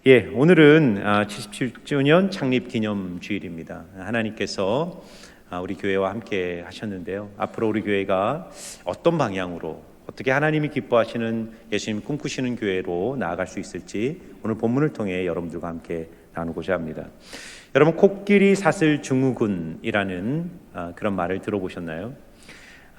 오늘은 77주년 창립 기념 주일입니다. 하나님께서 우리 교회와 함께 하셨는데요. 앞으로 우리 교회가 어떤 방향으로, 어떻게 하나님이 기뻐하시는, 예수님 꿈꾸시는 교회로 나아갈 수 있을지 오늘 본문을 통해 여러분들과 함께 나누고자 합니다. 여러분, 코끼리 사슬 증후군이라는 그런 말을 들어보셨나요?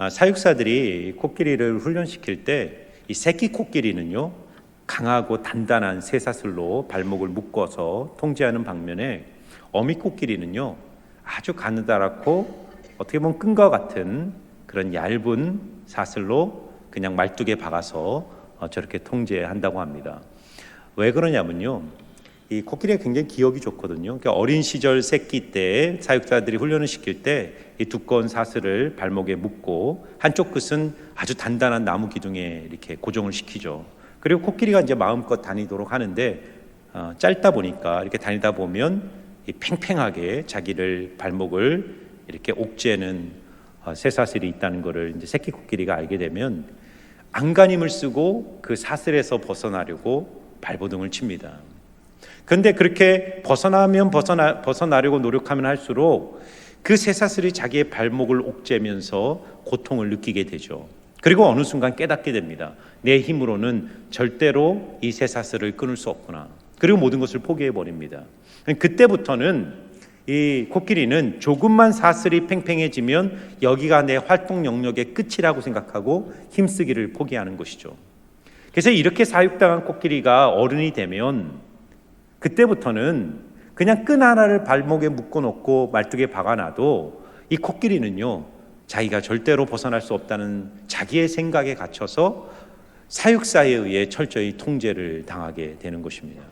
사육사들이 코끼리를 훈련시킬 때 이 새끼 코끼리는요, 강하고 단단한 쇠사슬로 발목을 묶어서 통제하는 반면에 어미 코끼리는요, 아주 가느다랗고 어떻게 보면 끈과 같은 그런 얇은 사슬로 그냥 말뚝에 박아서 저렇게 통제한다고 합니다. 왜 그러냐면요, 이 코끼리가 굉장히 기억이 좋거든요. 그러니까 어린 시절 새끼 때 사육사들이 훈련을 시킬 때 이 두꺼운 사슬을 발목에 묶고 한쪽 끝은 아주 단단한 나무 기둥에 이렇게 고정을 시키죠. 그리고 코끼리가 이제 마음껏 다니도록 하는데 짧다 보니까 이렇게 다니다 보면 이 팽팽하게 자기를 발목을 이렇게 옥죄는 쇠사슬이 있다는 것을 이제 새끼 코끼리가 알게 되면 안간힘을 쓰고 그 사슬에서 벗어나려고 발버둥을 칩니다. 그런데 그렇게 벗어나려고 노력하면 할수록 그 쇠사슬이 자기의 발목을 옥죄면서 고통을 느끼게 되죠. 그리고 어느 순간 깨닫게 됩니다. 내 힘으로는 절대로 이 쇠사슬을 끊을 수 없구나. 그리고 모든 것을 포기해버립니다. 그때부터는 이 코끼리는 조금만 사슬이 팽팽해지면 여기가 내 활동 영역의 끝이라고 생각하고 힘쓰기를 포기하는 것이죠. 그래서 이렇게 사육당한 코끼리가 어른이 되면 그때부터는 그냥 끈 하나를 발목에 묶어놓고 말뚝에 박아놔도 이 코끼리는요, 자기가 절대로 벗어날 수 없다는 자기의 생각에 갇혀서 사육사에 의해 철저히 통제를 당하게 되는 것입니다.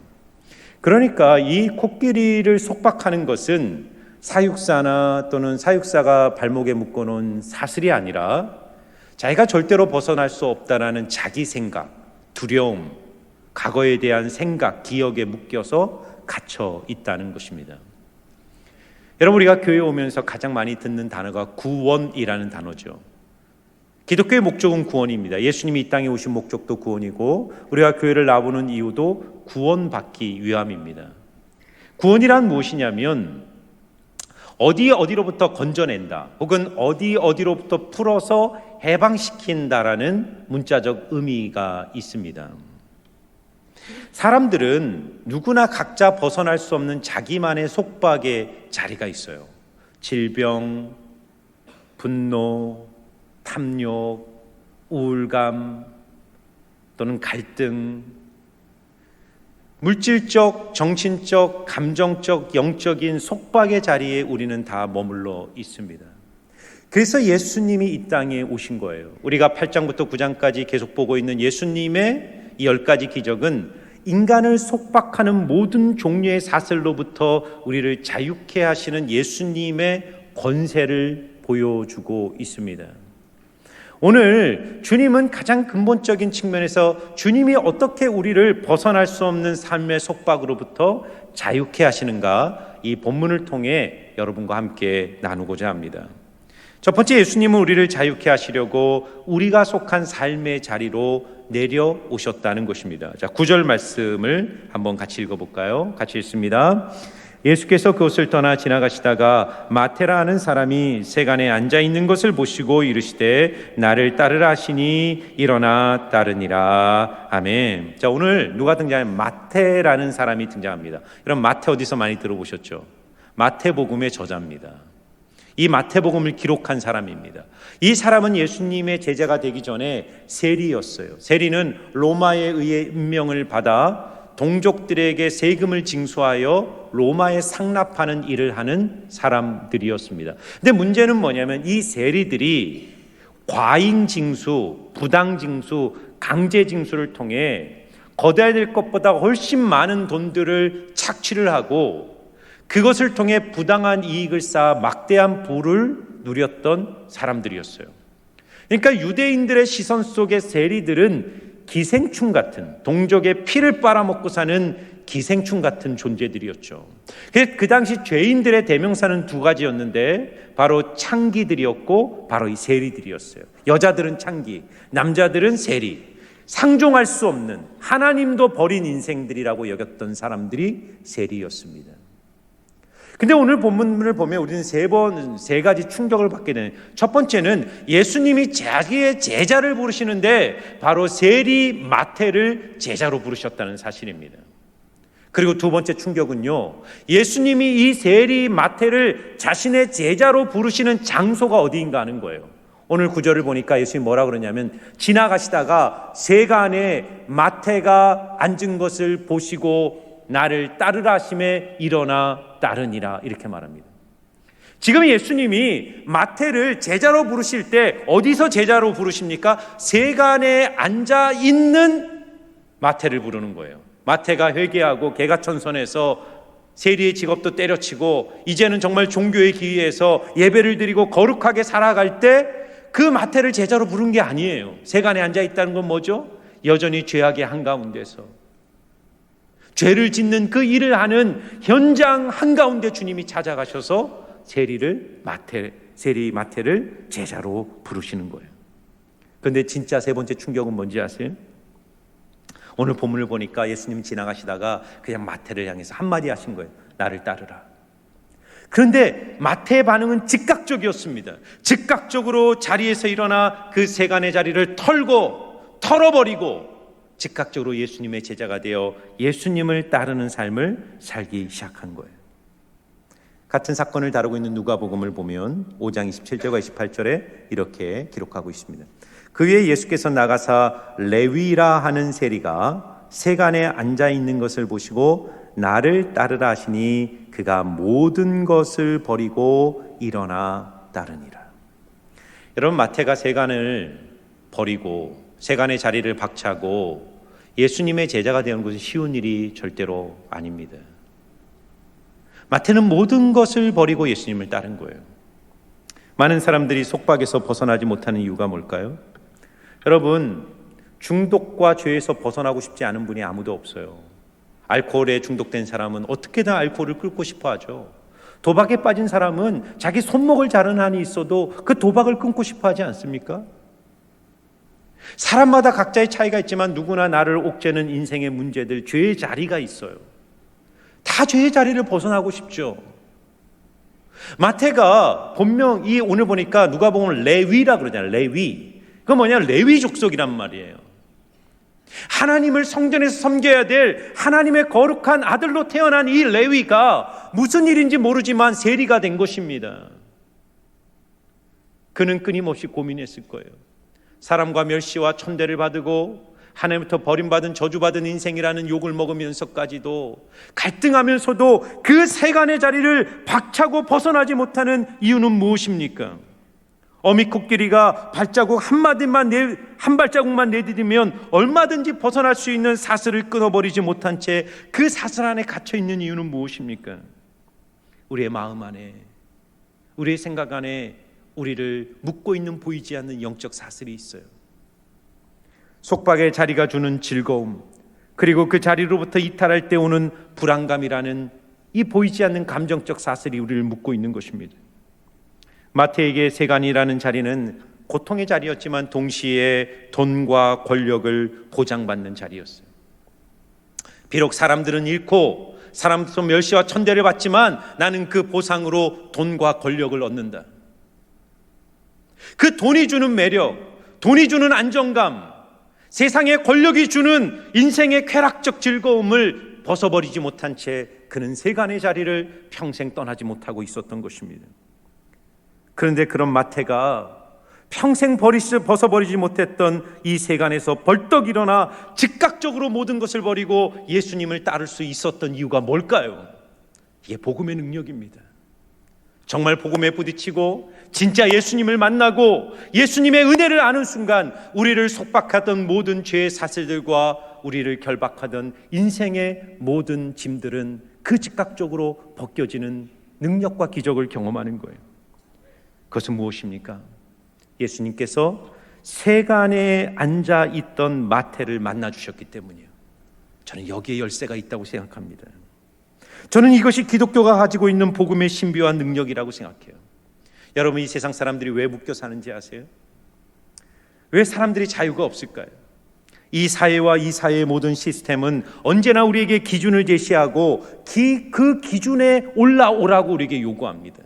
그러니까 이 코끼리를 속박하는 것은 사육사나 또는 사육사가 발목에 묶어놓은 사슬이 아니라 자기가 절대로 벗어날 수 없다라는 자기 생각, 두려움, 과거에 대한 생각, 기억에 묶여서 갇혀 있다는 것입니다. 여러분, 우리가 교회에 오면서 가장 많이 듣는 단어가 구원이라는 단어죠. 기독교의 목적은 구원입니다. 예수님이 이 땅에 오신 목적도 구원이고 우리가 교회를 나오는 이유도 구원받기 위함입니다. 구원이란 무엇이냐면 어디로부터 건져낸다, 혹은 어디로부터 풀어서 해방시킨다라는 문자적 의미가 있습니다. 사람들은 누구나 각자 벗어날 수 없는 자기만의 속박의 자리가 있어요. 질병, 분노, 탐욕, 우울감 또는 갈등, 물질적, 정신적, 감정적, 영적인 속박의 자리에 우리는 다 머물러 있습니다. 그래서 예수님이 이 땅에 오신 거예요. 우리가 8장부터 9장까지 계속 보고 있는 예수님의 이 10가지 기적은 인간을 속박하는 모든 종류의 사슬로부터 우리를 자유케 하시는 예수님의 권세를 보여주고 있습니다. 오늘 주님은 가장 근본적인 측면에서 주님이 어떻게 우리를 벗어날 수 없는 삶의 속박으로부터 자유케 하시는가, 이 본문을 통해 여러분과 함께 나누고자 합니다. 첫 번째, 예수님은 우리를 자유케 하시려고 우리가 속한 삶의 자리로 내려오셨다는 것입니다. 자, 9절 말씀을 한번 같이 읽어볼까요? 같이 읽습니다. 예수께서 그곳을 떠나 지나가시다가 마태라 하는 사람이 세간에 앉아있는 것을 보시고 이르시되 나를 따르라 하시니 일어나 따르니라. 아멘. 자, 오늘 누가 등장하면 마태라는 사람이 등장합니다. 여러분, 마태 어디서 많이 들어보셨죠? 마태복음의 저자입니다. 이 마태복음을 기록한 사람입니다. 이 사람은 예수님의 제자가 되기 전에 세리였어요. 세리는 로마에 의해 임명을 받아 동족들에게 세금을 징수하여 로마에 상납하는 일을 하는 사람들이었습니다. 근데 문제는 뭐냐면 이 세리들이 과잉징수, 부당징수, 강제징수를 통해 거둬야 될 것보다 훨씬 많은 돈들을 착취를 하고 그것을 통해 부당한 이익을 쌓아 막대한 부를 누렸던 사람들이었어요. 그러니까 유대인들의 시선 속에 세리들은 기생충 같은, 동족의 피를 빨아먹고 사는 기생충 같은 존재들이었죠. 그 당시 죄인들의 대명사는 두 가지였는데 바로 창기들이었고 바로 이 세리들이었어요. 여자들은 창기, 남자들은 세리. 상종할 수 없는, 하나님도 버린 인생들이라고 여겼던 사람들이 세리였습니다. 근데 오늘 본문을 보면 우리는 세 가지 충격을 받게 되는, 첫 번째는 예수님이 자기의 제자를 부르시는데 바로 세리 마태를 제자로 부르셨다는 사실입니다. 그리고 두 번째 충격은요, 예수님이 이 세리 마태를 자신의 제자로 부르시는 장소가 어디인가 하는 거예요. 오늘 구절을 보니까 예수님이 뭐라 그러냐면, 지나가시다가 세간에 마태가 앉은 것을 보시고 나를 따르라 하심에 일어나 따르니라, 이렇게 말합니다. 지금 예수님이 마태를 제자로 부르실 때 어디서 제자로 부르십니까? 세간에 앉아 있는 마태를 부르는 거예요. 마태가 회개하고 개가천선해서 세리의 직업도 때려치고 이제는 정말 종교에 기이해서 예배를 드리고 거룩하게 살아갈 때 그 마태를 제자로 부른 게 아니에요. 세간에 앉아 있다는 건 뭐죠? 여전히 죄악의 한가운데서 죄를 짓는 그 일을 하는 현장 한가운데 주님이 찾아가셔서 세리 마태를 제자로 부르시는 거예요. 그런데 진짜 세 번째 충격은 뭔지 아세요? 오늘 본문을 보니까 예수님이 지나가시다가 그냥 마태를 향해서 한마디 하신 거예요. 나를 따르라. 그런데 마태의 반응은 즉각적이었습니다. 즉각적으로 자리에서 일어나 그 세간의 자리를 털어버리고 즉각적으로 예수님의 제자가 되어 예수님을 따르는 삶을 살기 시작한 거예요. 같은 사건을 다루고 있는 누가복음을 보면 5장 27절과 28절에 이렇게 기록하고 있습니다. 그 위에 예수께서 나가사 레위라 하는 세리가 세간에 앉아 있는 것을 보시고 나를 따르라 하시니 그가 모든 것을 버리고 일어나 따르니라. 여러분, 마태가 세간을 버리고 세간의 자리를 박차고 예수님의 제자가 되는 것은 쉬운 일이 절대로 아닙니다. 마태는 모든 것을 버리고 예수님을 따른 거예요. 많은 사람들이 속박에서 벗어나지 못하는 이유가 뭘까요? 여러분, 중독과 죄에서 벗어나고 싶지 않은 분이 아무도 없어요. 알코올에 중독된 사람은 어떻게든 알코올을 끊고 싶어 하죠. 도박에 빠진 사람은 자기 손목을 자른 한이 있어도 그 도박을 끊고 싶어 하지 않습니까? 사람마다 각자의 차이가 있지만 누구나 나를 옥죄는 인생의 문제들, 죄의 자리가 있어요. 다 죄의 자리를 벗어나고 싶죠. 마태가 본명, 오늘 보니까 누가 보면 레위라 그러잖아요. 레위. 그건 뭐냐? 레위 족속이란 말이에요. 하나님을 성전에서 섬겨야 될 하나님의 거룩한 아들로 태어난 이 레위가 무슨 일인지 모르지만 세리가 된 것입니다. 그는 끊임없이 고민했을 거예요. 사람과 멸시와 천대를 받고 하나님부터 버림받은 저주받은 인생이라는 욕을 먹으면서까지도 갈등하면서도 그 세간의 자리를 박차고 벗어나지 못하는 이유는 무엇입니까? 어미 코끼리가 한 발자국만 내디디면 얼마든지 벗어날 수 있는 사슬을 끊어버리지 못한 채 그 사슬 안에 갇혀 있는 이유는 무엇입니까? 우리의 마음 안에, 우리의 생각 안에 우리를 묶고 있는 보이지 않는 영적 사슬이 있어요. 속박의 자리가 주는 즐거움, 그리고 그 자리로부터 이탈할 때 오는 불안감이라는 이 보이지 않는 감정적 사슬이 우리를 묶고 있는 것입니다. 마태에게 세간이라는 자리는 고통의 자리였지만 동시에 돈과 권력을 보장받는 자리였어요. 비록 사람들은 잃고 사람들도 멸시와 천대를 받지만 나는 그 보상으로 돈과 권력을 얻는다. 그 돈이 주는 매력, 돈이 주는 안정감, 세상의 권력이 주는 인생의 쾌락적 즐거움을 벗어버리지 못한 채 그는 세간의 자리를 평생 떠나지 못하고 있었던 것입니다. 그런데 그런 마태가 평생 벗어버리지 못했던 이 세간에서 벌떡 일어나 즉각적으로 모든 것을 버리고 예수님을 따를 수 있었던 이유가 뭘까요? 이게 복음의 능력입니다. 정말 복음에 부딪히고 진짜 예수님을 만나고 예수님의 은혜를 아는 순간 우리를 속박하던 모든 죄의 사슬들과 우리를 결박하던 인생의 모든 짐들은 그 즉각적으로 벗겨지는 능력과 기적을 경험하는 거예요. 그것은 무엇입니까? 예수님께서 세간에 앉아 있던 마태를 만나 주셨기 때문이에요. 저는 여기에 열쇠가 있다고 생각합니다. 저는 이것이 기독교가 가지고 있는 복음의 신비한 능력이라고 생각해요. 여러분, 이 세상 사람들이 왜 묶여 사는지 아세요? 왜 사람들이 자유가 없을까요? 이 사회와 이 사회의 모든 시스템은 언제나 우리에게 기준을 제시하고 그 기준에 올라오라고 우리에게 요구합니다.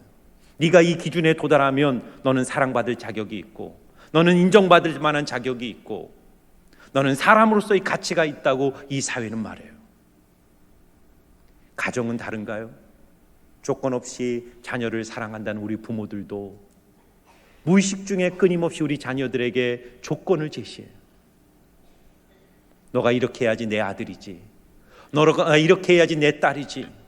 네가 이 기준에 도달하면 너는 사랑받을 자격이 있고, 너는 인정받을 만한 자격이 있고, 너는 사람으로서의 가치가 있다고 이 사회는 말해요. 가정은 다른가요? 조건 없이 자녀를 사랑한다는 우리 부모들도 무의식 중에 끊임없이 우리 자녀들에게 조건을 제시해요. 너가 이렇게 해야지 내 아들이지, 너가 이렇게 해야지 내 딸이지.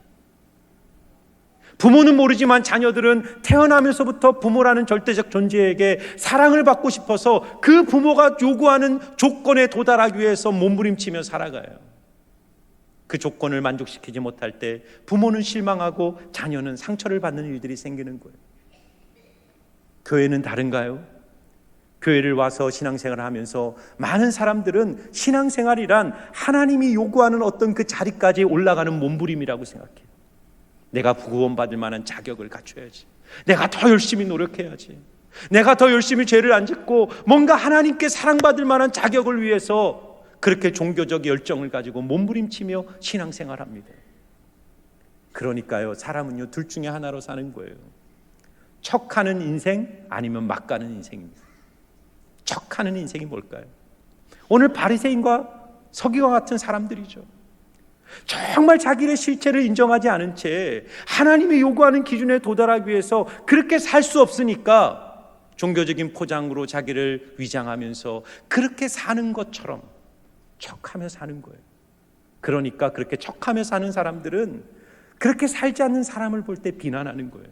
부모는 모르지만 자녀들은 태어나면서부터 부모라는 절대적 존재에게 사랑을 받고 싶어서 그 부모가 요구하는 조건에 도달하기 위해서 몸부림치며 살아가요. 그 조건을 만족시키지 못할 때 부모는 실망하고 자녀는 상처를 받는 일들이 생기는 거예요. 교회는 다른가요? 교회를 와서 신앙생활을 하면서 많은 사람들은 신앙생활이란 하나님이 요구하는 어떤 그 자리까지 올라가는 몸부림이라고 생각해요. 내가 구원받을 만한 자격을 갖춰야지, 내가 더 열심히 노력해야지, 내가 더 열심히 죄를 안 짓고 뭔가 하나님께 사랑받을 만한 자격을 위해서 그렇게 종교적 열정을 가지고 몸부림치며 신앙생활합니다. 그러니까요, 사람은요 둘 중에 하나로 사는 거예요. 척하는 인생 아니면 막 가는 인생입니다. 척하는 인생이 뭘까요? 오늘 바리새인과 서기관 같은 사람들이죠. 정말 자기의 실체를 인정하지 않은 채 하나님이 요구하는 기준에 도달하기 위해서 그렇게 살 수 없으니까 종교적인 포장으로 자기를 위장하면서 그렇게 사는 것처럼 척하며 사는 거예요. 그러니까 그렇게 척하며 사는 사람들은 그렇게 살지 않는 사람을 볼 때 비난하는 거예요.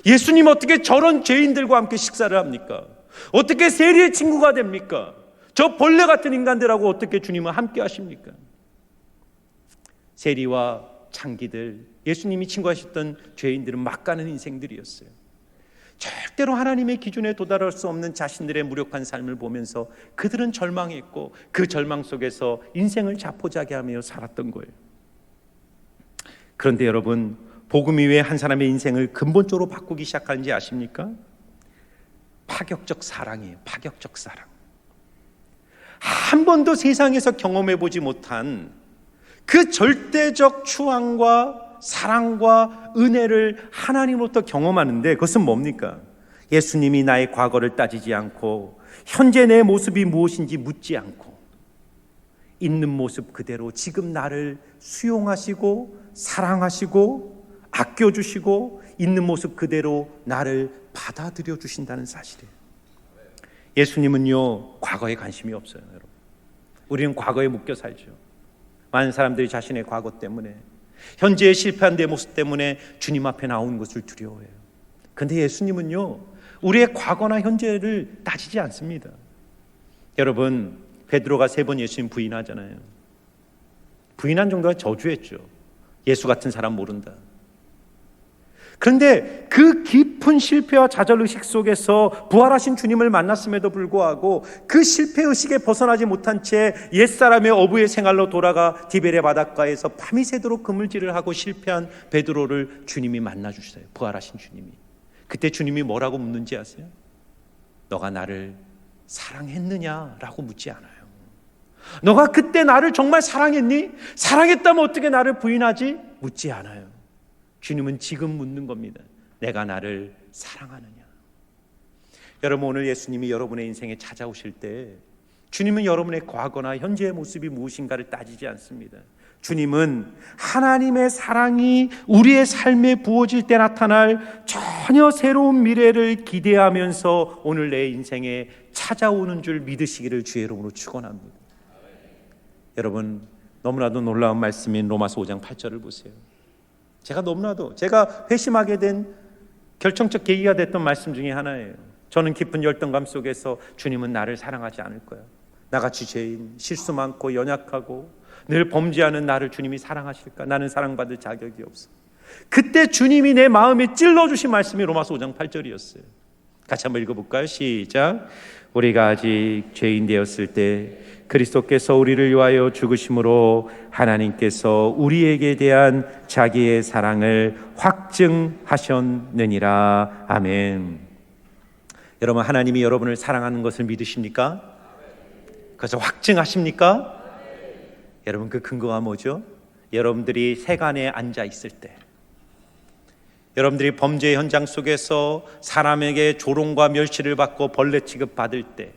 예수님 어떻게 저런 죄인들과 함께 식사를 합니까? 어떻게 세리의 친구가 됩니까? 저 벌레 같은 인간들하고 어떻게 주님은 함께 하십니까? 세리와 창기들, 예수님이 친구하셨던 죄인들은 막 가는 인생들이었어요. 절대로 하나님의 기준에 도달할 수 없는 자신들의 무력한 삶을 보면서 그들은 절망했고 그 절망 속에서 인생을 자포자기하며 살았던 거예요. 그런데 여러분, 복음이 왜 한 사람의 인생을 근본적으로 바꾸기 시작하는지 아십니까? 파격적 사랑이에요. 파격적 사랑. 한 번도 세상에서 경험해 보지 못한 그 절대적 추앙과 사랑과 은혜를 하나님으로부터 경험하는데, 그것은 뭡니까? 예수님이 나의 과거를 따지지 않고 현재 내 모습이 무엇인지 묻지 않고 있는 모습 그대로 지금 나를 수용하시고 사랑하시고 아껴주시고 있는 모습 그대로 나를 받아들여 주신다는 사실이에요. 예수님은요 과거에 관심이 없어요. 여러분, 우리는 과거에 묶여 살죠. 많은 사람들이 자신의 과거 때문에, 현재의 실패한 내 모습 때문에 주님 앞에 나오는 것을 두려워해요. 그런데 예수님은요 우리의 과거나 현재를 따지지 않습니다. 여러분, 베드로가 3번 예수님 부인하잖아요. 부인한 정도가 저주했죠. 예수 같은 사람 모른다. 그런데 그 깊은 실패와 좌절의식 속에서 부활하신 주님을 만났음에도 불구하고 그 실패의식에 벗어나지 못한 채 옛사람의 어부의 생활로 돌아가 디베레 바닷가에서 밤이 새도록 그물질을 하고 실패한 베드로를 주님이 만나주셨어요. 부활하신 주님이. 그때 주님이 뭐라고 묻는지 아세요? 너가 나를 사랑했느냐라고 묻지 않아요. 너가 그때 나를 정말 사랑했니? 사랑했다면 어떻게 나를 부인하지? 묻지 않아요. 주님은 지금 묻는 겁니다. 내가 나를 사랑하느냐? 여러분, 오늘 예수님이 여러분의 인생에 찾아오실 때 주님은 여러분의 과거나 현재의 모습이 무엇인가를 따지지 않습니다. 주님은 하나님의 사랑이 우리의 삶에 부어질 때 나타날 전혀 새로운 미래를 기대하면서 오늘 내 인생에 찾아오는 줄 믿으시기를 주의 이름으로 축원합니다. 여러분, 너무나도 놀라운 말씀인 로마서 5장 8절을 보세요. 제가 회심하게 된 결정적 계기가 됐던 말씀 중에 하나예요. 저는 깊은 열등감 속에서 주님은 나를 사랑하지 않을 거야. 나같이 죄인, 실수 많고 연약하고 늘 범죄하는 나를 주님이 사랑하실까? 나는 사랑받을 자격이 없어. 그때 주님이 내 마음에 찔러주신 말씀이 로마서 5장 8절이었어요. 같이 한번 읽어볼까요? 시작. 우리가 아직 죄인 되었을 때 그리스도께서 우리를 위하여 죽으심으로 하나님께서 우리에게 대한 자기의 사랑을 확증하셨느니라. 아멘. 여러분, 하나님이 여러분을 사랑하는 것을 믿으십니까? 그래서 확증하십니까? 여러분, 그 근거가 뭐죠? 여러분들이 세간에 앉아 있을 때, 여러분들이 범죄 현장 속에서 사람에게 조롱과 멸시를 받고 벌레 취급 받을 때,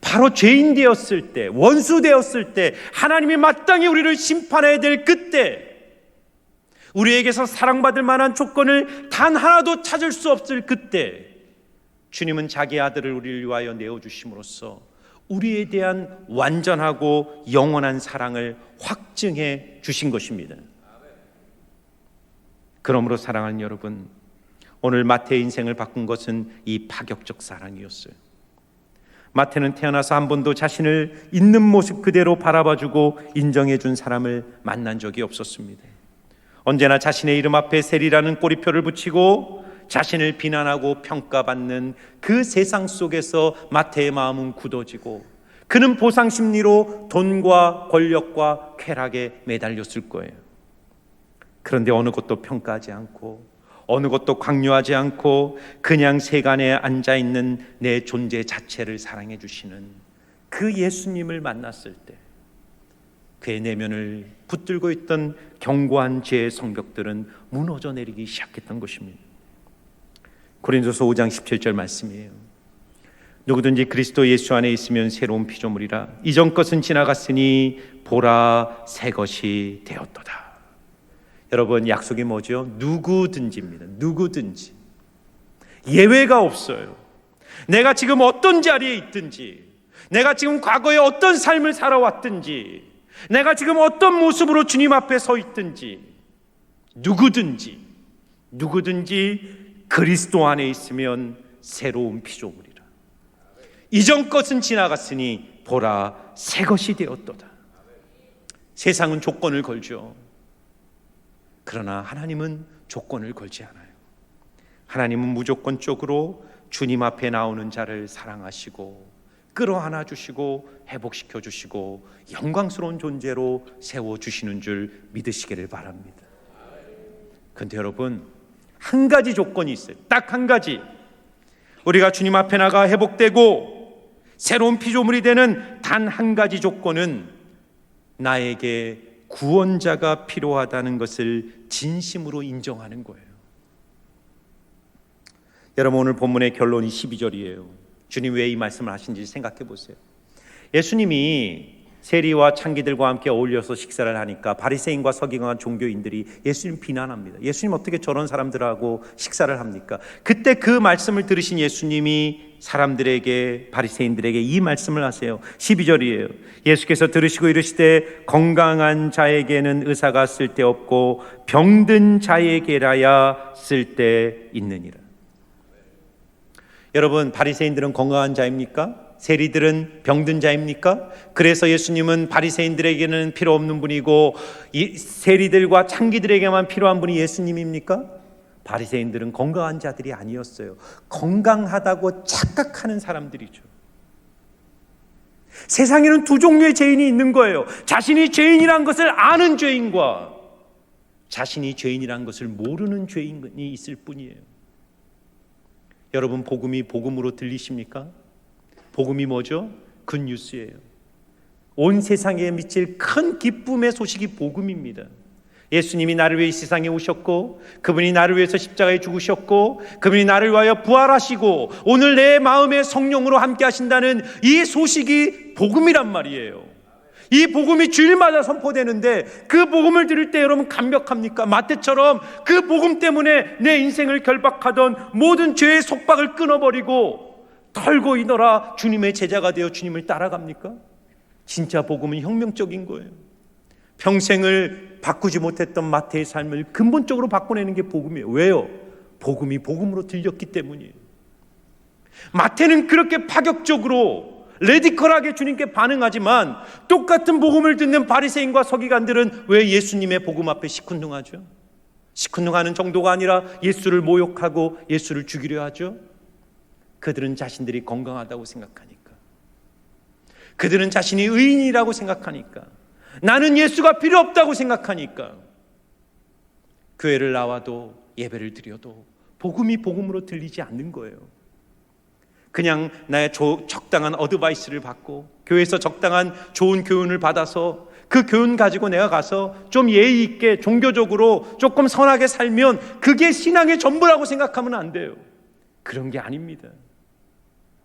바로 죄인 되었을 때, 원수 되었을 때, 하나님이 마땅히 우리를 심판해야 될 그때, 우리에게서 사랑받을 만한 조건을 단 하나도 찾을 수 없을 그때, 주님은 자기 아들을 우리를 위하여 내어주심으로써 우리에 대한 완전하고 영원한 사랑을 확증해 주신 것입니다. 그러므로 사랑하는 여러분, 오늘 마태의 인생을 바꾼 것은 이 파격적 사랑이었어요. 마태는 태어나서 한 번도 자신을 있는 모습 그대로 바라봐주고 인정해준 사람을 만난 적이 없었습니다. 언제나 자신의 이름 앞에 세리라는 꼬리표를 붙이고 자신을 비난하고 평가받는 그 세상 속에서 마태의 마음은 굳어지고 그는 보상심리로 돈과 권력과 쾌락에 매달렸을 거예요. 그런데 어느 것도 평가하지 않고 어느 것도 강요하지 않고 그냥 세간에 앉아있는 내 존재 자체를 사랑해 주시는 그 예수님을 만났을 때 그의 내면을 붙들고 있던 견고한 죄의 성벽들은 무너져 내리기 시작했던 것입니다. 고린도서 5장 17절 말씀이에요. 누구든지 그리스도 예수 안에 있으면 새로운 피조물이라 이전 것은 지나갔으니 보라 새 것이 되었도다. 여러분, 약속이 뭐죠? 누구든지입니다. 누구든지. 예외가 없어요. 내가 지금 어떤 자리에 있든지, 내가 지금 과거에 어떤 삶을 살아왔든지, 내가 지금 어떤 모습으로 주님 앞에 서 있든지, 누구든지 그리스도 안에 있으면 새로운 피조물이라. 이전 것은 지나갔으니 보라 새 것이 되었도다. 세상은 조건을 걸죠. 그러나 하나님은 조건을 걸지 않아요. 하나님은 무조건적으로 주님 앞에 나오는 자를 사랑하시고 끌어안아 주시고 회복시켜 주시고 영광스러운 존재로 세워주시는 줄 믿으시기를 바랍니다. 그런데 여러분, 한 가지 조건이 있어요. 딱 한 가지. 우리가 주님 앞에 나가 회복되고 새로운 피조물이 되는 단 한 가지 조건은 나에게 구원자가 필요하다는 것을 진심으로 인정하는 거예요. 여러분, 오늘 본문의 결론이 12절이에요. 주님 왜 이 말씀을 하신지 생각해 보세요. 예수님이 세리와 창기들과 함께 어울려서 식사를 하니까 바리새인과 서기관과 종교인들이 예수님 비난합니다. 예수님 어떻게 저런 사람들하고 식사를 합니까? 그때 그 말씀을 들으신 예수님이 사람들에게, 바리새인들에게 이 말씀을 하세요. 12절이에요. 예수께서 들으시고 이르시되 건강한 자에게는 의사가 쓸데없고 병든 자에게라야 쓸데있느니라. 여러분, 바리새인들은 건강한 자입니까? 세리들은 병든 자입니까? 그래서 예수님은 바리새인들에게는 필요 없는 분이고 이 세리들과 창기들에게만 필요한 분이 예수님입니까? 바리새인들은 건강한 자들이 아니었어요. 건강하다고 착각하는 사람들이죠. 세상에는 두 종류의 죄인이 있는 거예요. 자신이 죄인이란 것을 아는 죄인과 자신이 죄인이란 것을 모르는 죄인이 있을 뿐이에요. 여러분, 복음이 복음으로 들리십니까? 복음이 뭐죠? 굿뉴스예요. 온 세상에 미칠 큰 기쁨의 소식이 복음입니다. 예수님이 나를 위해 이 세상에 오셨고 그분이 나를 위해서 십자가에 죽으셨고 그분이 나를 위하여 부활하시고 오늘 내 마음에 성령으로 함께 하신다는 이 소식이 복음이란 말이에요. 이 복음이 주일마다 선포되는데 그 복음을 들을 때 여러분 감격합니까? 마태처럼 그 복음 때문에 내 인생을 결박하던 모든 죄의 속박을 끊어버리고 털고 이너라 주님의 제자가 되어 주님을 따라갑니까? 진짜 복음은 혁명적인 거예요. 평생을 바꾸지 못했던 마태의 삶을 근본적으로 바꿔내는 게 복음이에요. 왜요? 복음이 복음으로 들렸기 때문이에요. 마태는 그렇게 파격적으로 레디컬하게 주님께 반응하지만 똑같은 복음을 듣는 바리새인과 서기관들은 왜 예수님의 복음 앞에 시큰둥하죠? 시큰둥하는 정도가 아니라 예수를 모욕하고 예수를 죽이려 하죠. 그들은 자신들이 건강하다고 생각하니까, 그들은 자신이 의인이라고 생각하니까, 나는 예수가 필요 없다고 생각하니까 교회를 나와도 예배를 드려도 복음이 복음으로 들리지 않는 거예요. 그냥 나의 적당한 어드바이스를 받고 교회에서 적당한 좋은 교훈을 받아서 그 교훈 가지고 내가 가서 좀 예의 있게 종교적으로 조금 선하게 살면 그게 신앙의 전부라고 생각하면 안 돼요. 그런 게 아닙니다.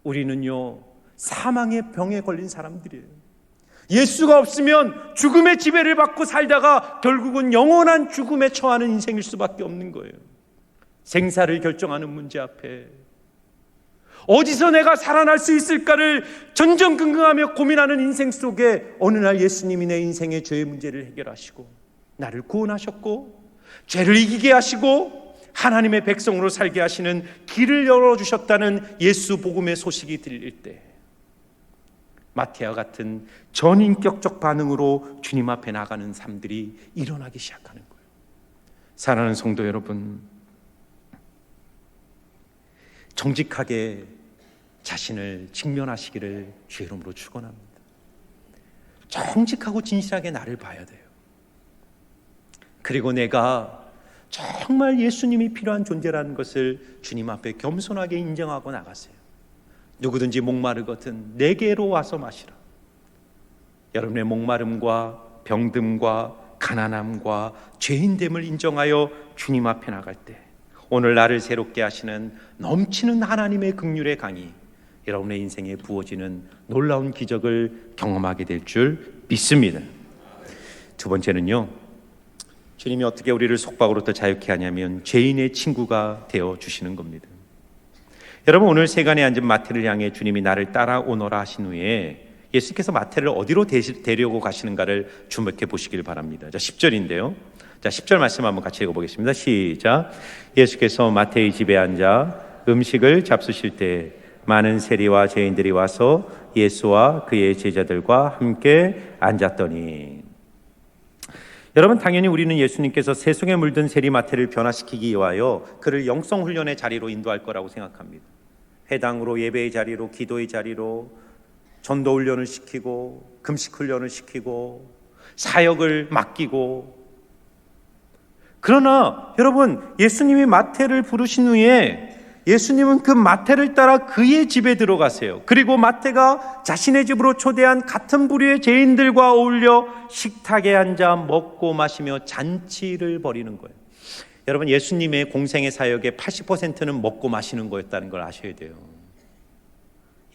우리는요, 사망의 병에 걸린 사람들이에요. 예수가 없으면 죽음의 지배를 받고 살다가 결국은 영원한 죽음에 처하는 인생일 수밖에 없는 거예요. 생사를 결정하는 문제 앞에 어디서 내가 살아날 수 있을까를 전전긍긍하며 고민하는 인생 속에 어느 날 예수님이 내 인생의 죄의 문제를 해결하시고 나를 구원하셨고 죄를 이기게 하시고 하나님의 백성으로 살게 하시는 길을 열어주셨다는 예수 복음의 소식이 들릴 때 마태와 같은 전인격적 반응으로 주님 앞에 나가는 삶들이 일어나기 시작하는 거예요. 사랑하는 성도 여러분, 정직하게 자신을 직면하시기를 주의 이름으로 축원합니다. 정직하고 진실하게 나를 봐야 돼요. 그리고 내가 정말 예수님이 필요한 존재라는 것을 주님 앞에 겸손하게 인정하고 나가세요. 누구든지 목마르거든 내게로 와서 마시라. 여러분의 목마름과 병듦과 가난함과 죄인됨을 인정하여 주님 앞에 나갈 때 오늘 나를 새롭게 하시는 넘치는 하나님의 긍휼의 강이 여러분의 인생에 부어지는 놀라운 기적을 경험하게 될 줄 믿습니다. 두 번째는요, 주님이 어떻게 우리를 속박으로부터 자유케 하냐면 죄인의 친구가 되어 주시는 겁니다. 여러분, 오늘 세간에 앉은 마태를 향해 주님이 나를 따라오너라 하신 후에 예수께서 마태를 어디로 데려고 가시는가를 주목해 보시길 바랍니다. 자, 10절인데요. 자, 10절 말씀 한번 같이 읽어보겠습니다. 시작. 예수께서 마태의 집에 앉아 음식을 잡수실 때 많은 세리와 죄인들이 와서 예수와 그의 제자들과 함께 앉았더니, 여러분, 당연히 우리는 예수님께서 세속에 물든 세리 마태를 변화시키기 위하여 그를 영성훈련의 자리로 인도할 거라고 생각합니다. 회당으로, 예배의 자리로, 기도의 자리로 전도훈련을 시키고 금식훈련을 시키고 사역을 맡기고, 그러나 여러분, 예수님이 마태를 부르신 후에 예수님은 그 마태를 따라 그의 집에 들어가세요. 그리고 마태가 자신의 집으로 초대한 같은 부류의 죄인들과 어울려 식탁에 앉아 먹고 마시며 잔치를 벌이는 거예요. 여러분, 예수님의 공생의 사역의 80%는 먹고 마시는 거였다는 걸 아셔야 돼요.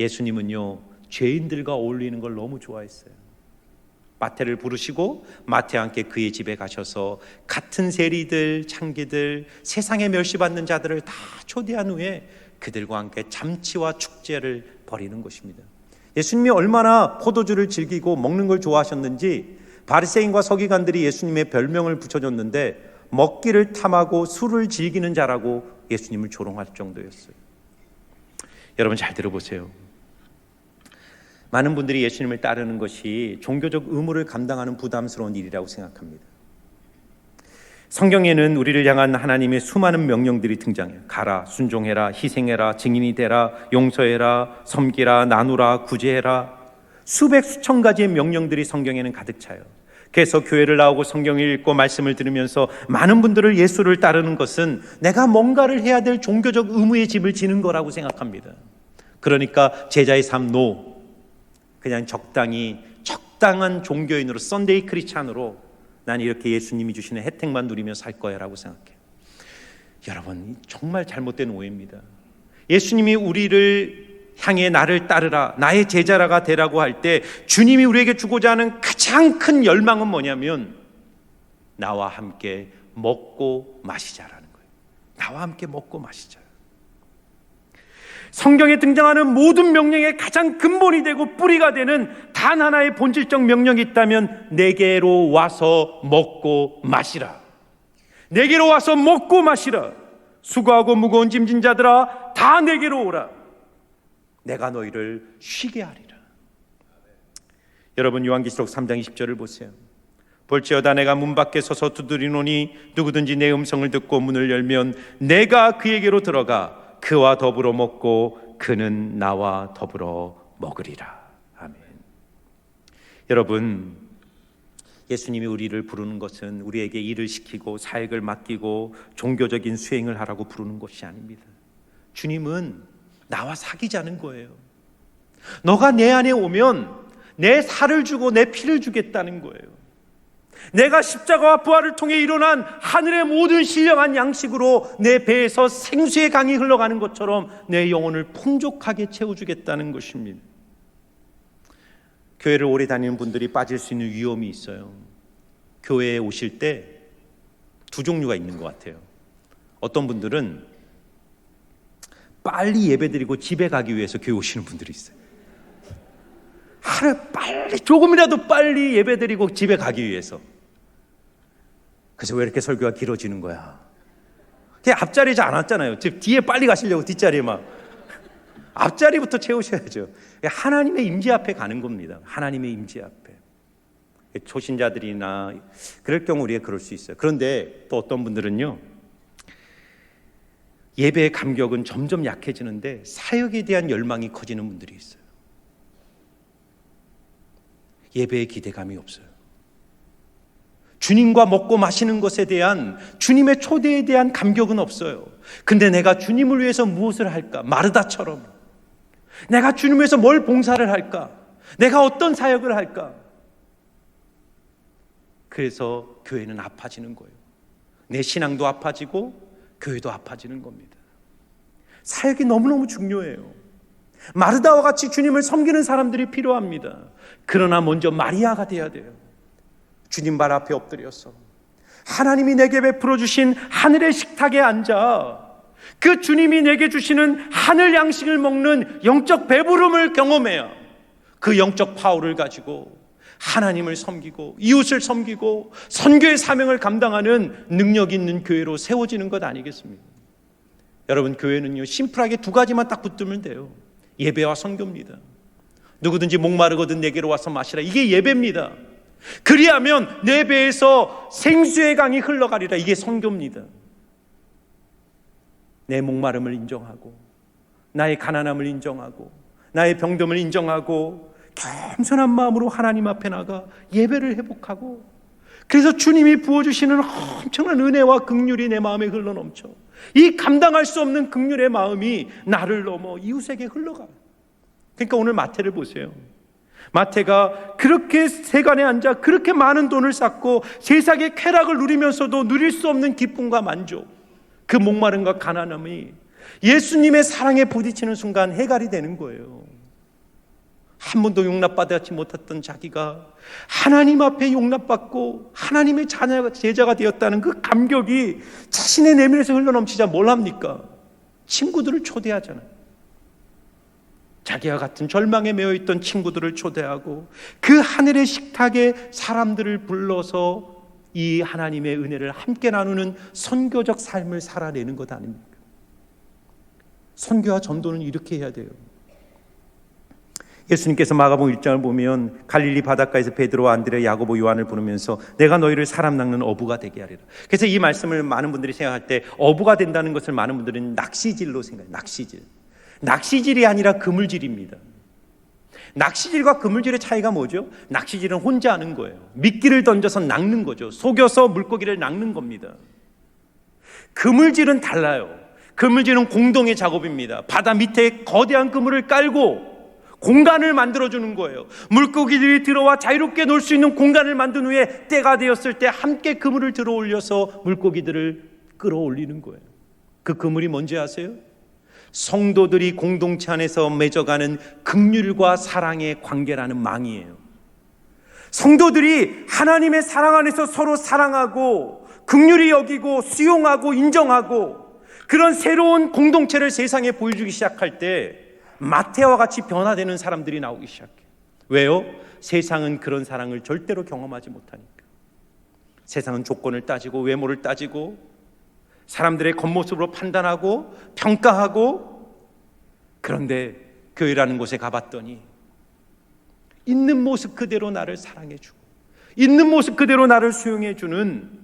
예수님은요, 죄인들과 어울리는 걸 너무 좋아했어요. 마태를 부르시고 마태와 함께 그의 집에 가셔서 같은 세리들, 창기들, 세상에 멸시받는 자들을 다 초대한 후에 그들과 함께 잠치와 축제를 벌이는 것입니다. 예수님이 얼마나 포도주를 즐기고 먹는 걸 좋아하셨는지 바리새인과 서기관들이 예수님의 별명을 붙여줬는데 먹기를 탐하고 술을 즐기는 자라고 예수님을 조롱할 정도였어요. 여러분, 잘 들어보세요. 많은 분들이 예수님을 따르는 것이 종교적 의무를 감당하는 부담스러운 일이라고 생각합니다. 성경에는 우리를 향한 하나님의 수많은 명령들이 등장해요. 가라, 순종해라, 희생해라, 증인이 되라, 용서해라, 섬기라, 나누라, 구제해라. 수백 수천 가지의 명령들이 성경에는 가득 차요. 그래서 교회를 나오고 성경을 읽고 말씀을 들으면서 많은 분들을 예수를 따르는 것은 내가 뭔가를 해야 될 종교적 의무의 짐을 지는 거라고 생각합니다. 그러니까 제자의 삶 노, 그냥 적당한 종교인으로, 썬데이 크리스찬으로 난 이렇게 예수님이 주시는 혜택만 누리며 살 거야 라고 생각해요. 여러분, 정말 잘못된 오해입니다. 예수님이 우리를 향해 나를 따르라, 나의 제자라가 되라고 할 때 주님이 우리에게 주고자 하는 가장 큰 열망은 뭐냐면 나와 함께 먹고 마시자라는 거예요. 나와 함께 먹고 마시자. 성경에 등장하는 모든 명령의 가장 근본이 되고 뿌리가 되는 단 하나의 본질적 명령이 있다면 내게로 와서 먹고 마시라. 내게로 와서 먹고 마시라. 수고하고 무거운 짐진 자들아 다 내게로 오라. 내가 너희를 쉬게 하리라. 여러분, 요한계시록 3장 20절을 보세요. 볼지어다 내가 문 밖에 서서 두드리노니 누구든지 내 음성을 듣고 문을 열면 내가 그에게로 들어가 그와 더불어 먹고 그는 나와 더불어 먹으리라. 아멘. 여러분, 예수님이 우리를 부르는 것은 우리에게 일을 시키고 사역을 맡기고 종교적인 수행을 하라고 부르는 것이 아닙니다. 주님은 나와 사귀자는 거예요. 너가 내 안에 오면 내 살을 주고 내 피를 주겠다는 거예요. 내가 십자가와 부활을 통해 일어난 하늘의 모든 신령한 양식으로 내 배에서 생수의 강이 흘러가는 것처럼 내 영혼을 풍족하게 채워주겠다는 것입니다. 교회를 오래 다니는 분들이 빠질 수 있는 위험이 있어요. 교회에 오실 때 두 종류가 있는 것 같아요. 어떤 분들은 빨리 예배드리고 집에 가기 위해서 교회 오시는 분들이 있어요. 하루 빨리, 조금이라도 빨리 예배드리고 집에 가기 위해서. 그래서 왜 이렇게 설교가 길어지는 거야? 그냥 앞자리에 잘 안 왔잖아요. 뒤에 빨리 가시려고 뒷자리에 막. 앞자리부터 채우셔야죠. 하나님의 임재 앞에 가는 겁니다. 하나님의 임재 앞에. 초신자들이나 그럴 경우 우리가 그럴 수 있어요. 그런데 또 어떤 분들은요, 예배의 감격은 점점 약해지는데 사역에 대한 열망이 커지는 분들이 있어요. 예배의 기대감이 없어요. 주님과 먹고 마시는 것에 대한, 주님의 초대에 대한 감격은 없어요. 근데 내가 주님을 위해서 무엇을 할까? 마르다처럼 내가 주님을 위해서 뭘 봉사를 할까? 내가 어떤 사역을 할까? 그래서 교회는 아파지는 거예요. 내 신앙도 아파지고 교회도 아파지는 겁니다. 사역이 너무너무 중요해요. 마르다와 같이 주님을 섬기는 사람들이 필요합니다. 그러나 먼저 마리아가 돼야 돼요. 주님 발 앞에 엎드려서 하나님이 내게 베풀어 주신 하늘의 식탁에 앉아 그 주님이 내게 주시는 하늘 양식을 먹는 영적 배부름을 경험해야 그 영적 파워를 가지고 하나님을 섬기고 이웃을 섬기고 선교의 사명을 감당하는 능력 있는 교회로 세워지는 것 아니겠습니까? 여러분, 교회는요, 심플하게 두 가지만 딱 붙들면 돼요. 예배와 선교입니다. 누구든지 목마르거든 내게로 와서 마시라. 이게 예배입니다. 그리하면 내 배에서 생수의 강이 흘러가리라. 이게 선교입니다. 내 목마름을 인정하고 나의 가난함을 인정하고 나의 병듦을 인정하고 겸손한 마음으로 하나님 앞에 나가 예배를 회복하고, 그래서 주님이 부어주시는 엄청난 은혜와 긍휼이 내 마음에 흘러넘쳐 이 감당할 수 없는 긍휼의 마음이 나를 넘어 이웃에게 흘러가요. 그러니까 오늘 마태를 보세요. 마태가 그렇게 세간에 앉아 그렇게 많은 돈을 쌓고 세상의 쾌락을 누리면서도 누릴 수 없는 기쁨과 만족, 그 목마름과 가난함이 예수님의 사랑에 부딪히는 순간 해갈이 되는 거예요. 한 번도 용납받지 못했던 자기가 하나님 앞에 용납받고 하나님의 제자가 되었다는 그 감격이 자신의 내면에서 흘러넘치자 뭘 합니까? 친구들을 초대하잖아요. 자기와 같은 절망에 매여있던 친구들을 초대하고 그 하늘의 식탁에 사람들을 불러서 이 하나님의 은혜를 함께 나누는 선교적 삶을 살아내는 것 아닙니까? 선교와 전도는 이렇게 해야 돼요. 예수님께서 마가복음 1장을 보면 갈릴리 바닷가에서 베드로와 안드레, 야고보, 요한을 부르면서 내가 너희를 사람 낚는 어부가 되게 하리라. 그래서 이 말씀을 많은 분들이 생각할 때 어부가 된다는 것을 많은 분들은 낚시질로 생각해요. 낚시질이 아니라 그물질입니다. 낚시질과 그물질의 차이가 뭐죠? 낚시질은 혼자 하는 거예요. 미끼를 던져서 낚는 거죠. 속여서 물고기를 낚는 겁니다. 그물질은 달라요. 그물질은 공동의 작업입니다. 바다 밑에 거대한 그물을 깔고 공간을 만들어주는 거예요. 물고기들이 들어와 자유롭게 놀 수 있는 공간을 만든 후에 때가 되었을 때 함께 그물을 들어 올려서 물고기들을 끌어올리는 거예요. 그 그물이 뭔지 아세요? 성도들이 공동체 안에서 맺어가는 긍휼과 사랑의 관계라는 망이에요. 성도들이 하나님의 사랑 안에서 서로 사랑하고 긍휼히 여기고 수용하고 인정하고 그런 새로운 공동체를 세상에 보여주기 시작할 때 마태와 같이 변화되는 사람들이 나오기 시작해요. 왜요? 세상은 그런 사랑을 절대로 경험하지 못하니까. 세상은 조건을 따지고 외모를 따지고 사람들의 겉모습으로 판단하고 평가하고, 그런데 교회라는 곳에 가봤더니 있는 모습 그대로 나를 사랑해주고 있는 모습 그대로 나를 수용해주는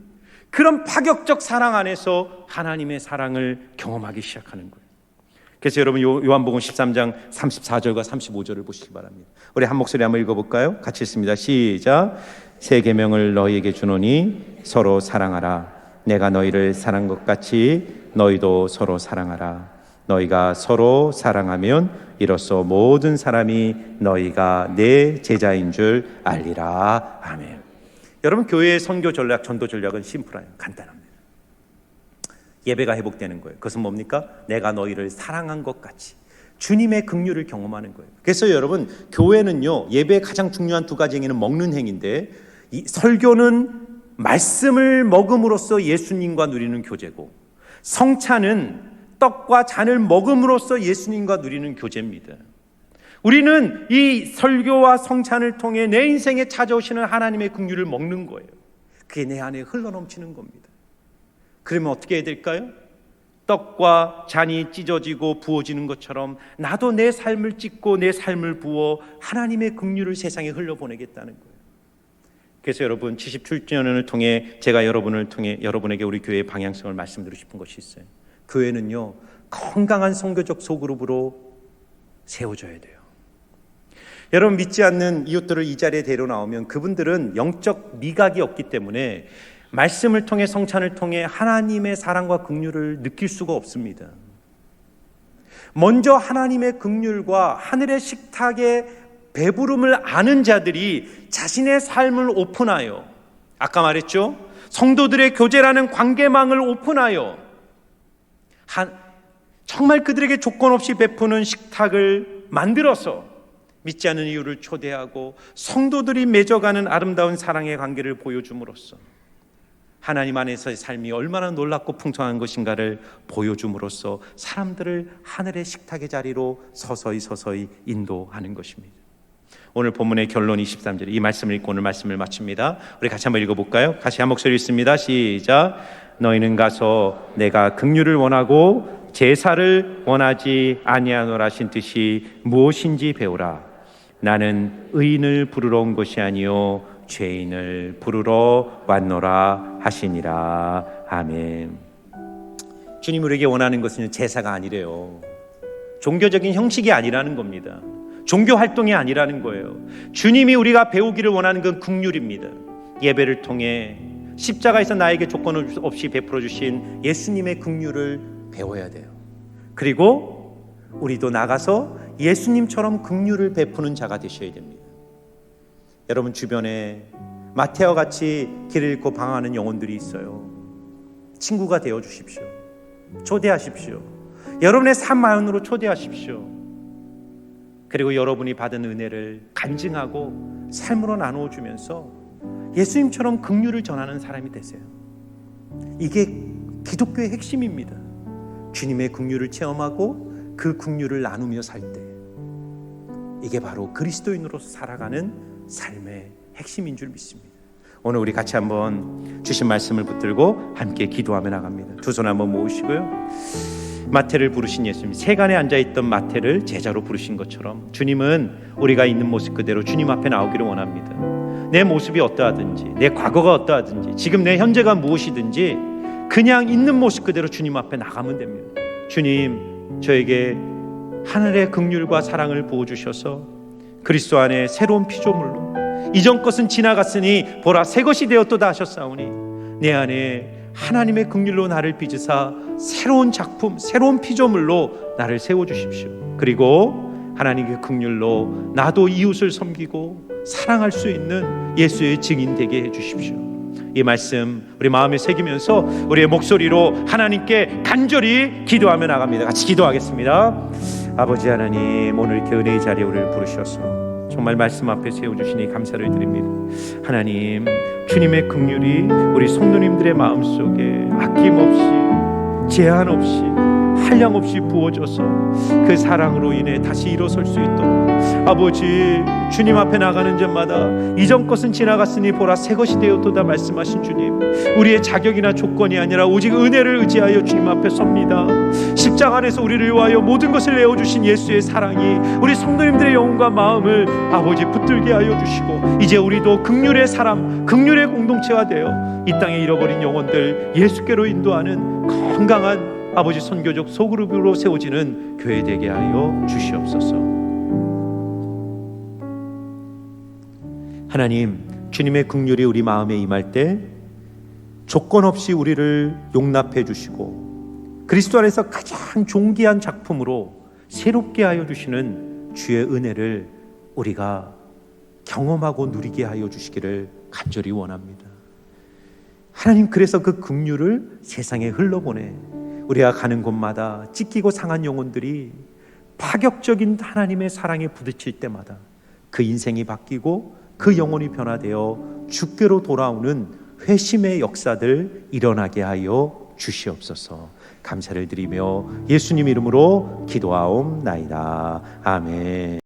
그런 파격적 사랑 안에서 하나님의 사랑을 경험하기 시작하는 거예요. 그래서 여러분 요한복음 13장 34절과 35절을 보시기 바랍니다. 우리 한 목소리 한번 읽어볼까요? 같이 읽습니다. 시작. 새 계명을 너희에게 주노니 서로 사랑하라. 내가 너희를 사랑한 것 같이 너희도 서로 사랑하라. 너희가 서로 사랑하면 이로써 모든 사람이 너희가 내 제자인 줄 알리라. 아멘. 여러분, 교회의 선교 전략, 전도 전략은 심플해요. 간단합니다. 예배가 회복되는 거예요. 그것은 뭡니까? 내가 너희를 사랑한 것 같이 주님의 긍휼을 경험하는 거예요. 그래서 여러분, 교회는요, 예배의 가장 중요한 두 가지 행위는 먹는 행위인데, 이 설교는 말씀을 먹음으로써 예수님과 누리는 교제고, 성찬은 떡과 잔을 먹음으로써 예수님과 누리는 교제입니다. 우리는 이 설교와 성찬을 통해 내 인생에 찾아오시는 하나님의 긍휼을 먹는 거예요. 그게 내 안에 흘러넘치는 겁니다. 그러면 어떻게 해야 될까요? 떡과 잔이 찢어지고 부어지는 것처럼 나도 내 삶을 찢고 내 삶을 부어 하나님의 긍휼을 세상에 흘려보내겠다는 거예요. 그래서 여러분, 77주년을 통해 제가 여러분을 통해 여러분에게 우리 교회의 방향성을 말씀드리고 싶은 것이 있어요. 교회는요, 건강한 선교적 소그룹으로 세워져야 돼요. 여러분, 믿지 않는 이웃들을 이 자리에 데려나오면 그분들은 영적 미각이 없기 때문에 말씀을 통해, 성찬을 통해 하나님의 사랑과 긍휼을 느낄 수가 없습니다. 먼저 하나님의 긍휼과 하늘의 식탁의 배부름을 아는 자들이 자신의 삶을 오픈하여, 아까 말했죠, 성도들의 교제라는 관계망을 오픈하여 정말 그들에게 조건 없이 베푸는 식탁을 만들어서 믿지 않는 이유를 초대하고 성도들이 맺어가는 아름다운 사랑의 관계를 보여줌으로써 하나님 안에서의 삶이 얼마나 놀랍고 풍성한 것인가를 보여줌으로써 사람들을 하늘의 식탁의 자리로 서서히 인도하는 것입니다. 오늘 본문의 결론 23절, 이 말씀을 읽고 오늘 말씀을 마칩니다. 우리 같이 한번 읽어볼까요? 같이 한 목소리 읽습니다. 시작. 너희는 가서 내가 긍휼을 원하고 제사를 원하지 아니하노라 하신 뜻이 무엇인지 배우라. 나는 의인을 부르러 온 것이 아니요 죄인을 부르러 왔노라 하시니라. 아멘. 주님 우리에게 원하는 것은 제사가 아니래요. 종교적인 형식이 아니라는 겁니다. 종교 활동이 아니라는 거예요. 주님이 우리가 배우기를 원하는 건 긍휼입니다. 예배를 통해 십자가에서 나에게 조건 없이 베풀어 주신 예수님의 긍휼을 배워야 돼요. 그리고 우리도 나가서 예수님처럼 긍휼을 베푸는 자가 되셔야 됩니다. 여러분 주변에 마태와 같이 길을 잃고 방황하는 영혼들이 있어요. 친구가 되어 주십시오. 초대하십시오. 여러분의 삶 안으로 초대하십시오. 그리고 여러분이 받은 은혜를 간증하고 삶으로 나누어 주면서 예수님처럼 긍휼을 전하는 사람이 되세요. 이게 기독교의 핵심입니다. 주님의 긍휼을 체험하고 그 긍휼을 나누며 살 때, 이게 바로 그리스도인으로서 살아가는 삶의 핵심인 줄 믿습니다. 오늘 우리 같이 한번 주신 말씀을 붙들고 함께 기도하며 나갑니다. 두 손 한번 모으시고요. 마태를 부르신 예수님, 세간에 앉아있던 마태를 제자로 부르신 것처럼 주님은 우리가 있는 모습 그대로 주님 앞에 나오기를 원합니다. 내 모습이 어떠하든지, 내 과거가 어떠하든지, 지금 내 현재가 무엇이든지 그냥 있는 모습 그대로 주님 앞에 나가면 됩니다. 주님, 저에게 하늘의 긍휼과 사랑을 부어주셔서 그리스도 안에 새로운 피조물로, 이전 것은 지나갔으니 보라 새 것이 되었도다 하셨사오니 내 안에 하나님의 긍휼로 나를 빚으사 새로운 작품, 새로운 피조물로 나를 세워주십시오. 그리고 하나님의 긍휼로 나도 이웃을 섬기고 사랑할 수 있는 예수의 증인 되게 해주십시오. 이 말씀 우리 마음에 새기면서 우리의 목소리로 하나님께 간절히 기도하며 나갑니다. 같이 기도하겠습니다. 아버지 하나님, 오늘 이렇게 은혜의 자리에 우리를 부르셔서 정말 말씀 앞에 세워주시니 감사를 드립니다. 하나님, 주님의 긍휼이 우리 성도님들의 마음속에 아낌없이, 제한 없이, 한량없이 부어져서 그 사랑으로 인해 다시 일어설 수 있도록, 아버지, 주님 앞에 나가는 자마다 이전 것은 지나갔으니 보라 새 것이 되었도다 말씀하신 주님, 우리의 자격이나 조건이 아니라 오직 은혜를 의지하여 주님 앞에 섭니다. 십자가 안에서 우리를 위하여 모든 것을 내어주신 예수의 사랑이 우리 성도님들의 영혼과 마음을 아버지 붙들게 하여 주시고, 이제 우리도 긍휼의 사람, 긍휼의 공동체가 되어 이 땅에 잃어버린 영혼들 예수께로 인도하는 건강한 아버지 선교적 소그룹으로 세워지는 교회 되게 하여 주시옵소서. 하나님, 주님의 긍휼이 우리 마음에 임할 때 조건 없이 우리를 용납해 주시고 그리스도 안에서 가장 존귀한 작품으로 새롭게 하여 주시는 주의 은혜를 우리가 경험하고 누리게 하여 주시기를 간절히 원합니다. 하나님, 그래서 그 긍휼을 세상에 흘러보내 우리가 가는 곳마다 찢기고 상한 영혼들이 파격적인 하나님의 사랑에 부딪힐 때마다 그 인생이 바뀌고 그 영혼이 변화되어 주께로 돌아오는 회심의 역사들 일어나게 하여 주시옵소서. 감사를 드리며 예수님 이름으로 기도하옵나이다. 아멘.